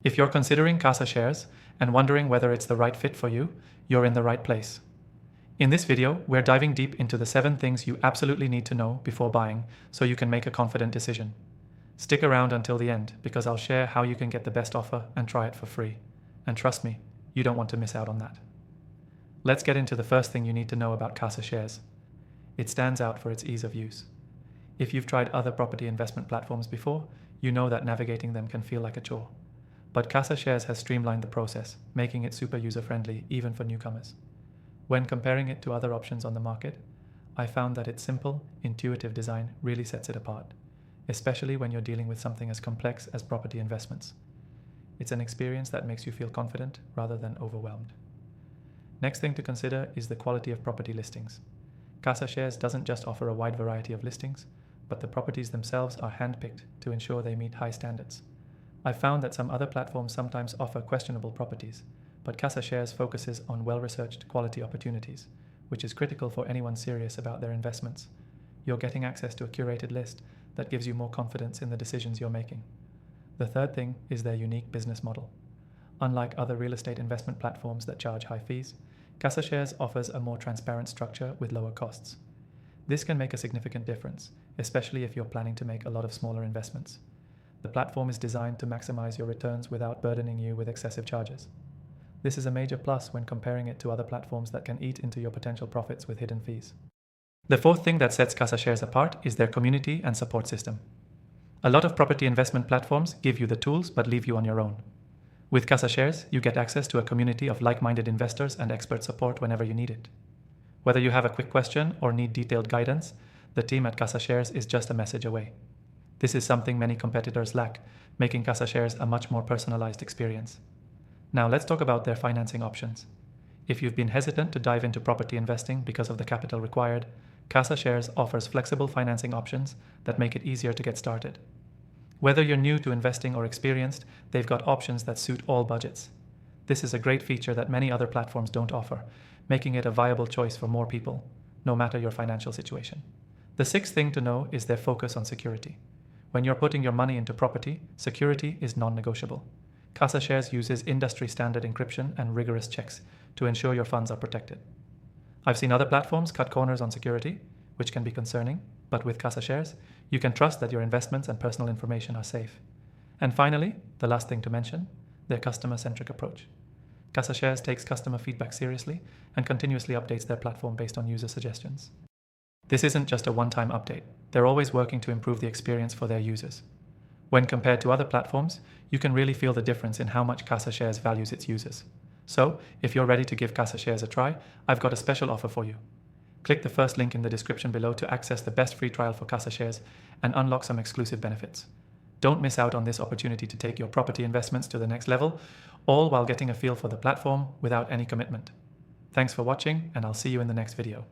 If you're considering Casa shares and wondering whether it's the right fit for you, you're in the right place. In this video, we're diving deep into the 7 things you absolutely need to know before buying so you can make a confident decision. Stick around until the end because I'll share how you can get the best offer and try it for free. And trust me, you don't want to miss out on that. Let's get into the first thing you need to know about Casa shares. It stands out for its ease of use. If you've tried other property investment platforms before, you know that navigating them can feel like a chore. But Casa shares has streamlined the process, making it super user-friendly even for newcomers. When comparing it to other options on the market, I found that its simple, intuitive design really sets it apart, especially when you're dealing with something as complex as property investments. It's an experience that makes you feel confident rather than overwhelmed. Next thing to consider is the quality of property listings. Casa shares doesn't just offer a wide variety of listings, but the properties themselves are handpicked to ensure they meet high standards. I've found that some other platforms sometimes offer questionable properties, but Casa shares focuses on well-researched quality opportunities, which is critical for anyone serious about their investments. You're getting access to a curated list that gives you more confidence in the decisions you're making. The third thing is their unique business model. Unlike other real estate investment platforms that charge high fees, Casa shares offers a more transparent structure with lower costs. This can make a significant difference, especially if you're planning to make a lot of smaller investments. The platform is designed to maximize your returns without burdening you with excessive charges. This is a major plus when comparing it to other platforms that can eat into your potential profits with hidden fees. The fourth thing that sets Casa shares apart is their community and support system. A lot of property investment platforms give you the tools but leave you on your own. With Casa shares, you get access to a community of like-minded investors and expert support whenever you need it. Whether you have a quick question or need detailed guidance, the team at Casa shares is just a message away. This is something many competitors lack, making Casa shares a much more personalized experience. Now let's talk about their financing options. If you've been hesitant to dive into property investing because of the capital required, Casa shares offers flexible financing options that make it easier to get started. Whether you're new to investing or experienced, they've got options that suit all budgets. This is a great feature that many other platforms don't offer, making it a viable choice for more people, no matter your financial situation. The sixth thing to know is their focus on security. When you're putting your money into property, security is non-negotiable. Casa shares uses industry-standard encryption and rigorous checks to ensure your funds are protected. I've seen other platforms cut corners on security, which can be concerning, but with Casa shares, you can trust that your investments and personal information are safe. And finally, the last thing to mention, their customer-centric approach. Casa shares takes customer feedback seriously and continuously updates their platform based on user suggestions. This isn't just a one-time update. They're always working to improve the experience for their users. When compared to other platforms, you can really feel the difference in how much Casa shares values its users. So, if you're ready to give Casa shares a try, I've got a special offer for you. Click the first link in the description below to access the best free trial for Casa shares and unlock some exclusive benefits. Don't miss out on this opportunity to take your property investments to the next level, all while getting a feel for the platform without any commitment. Thanks for watching, and I'll see you in the next video.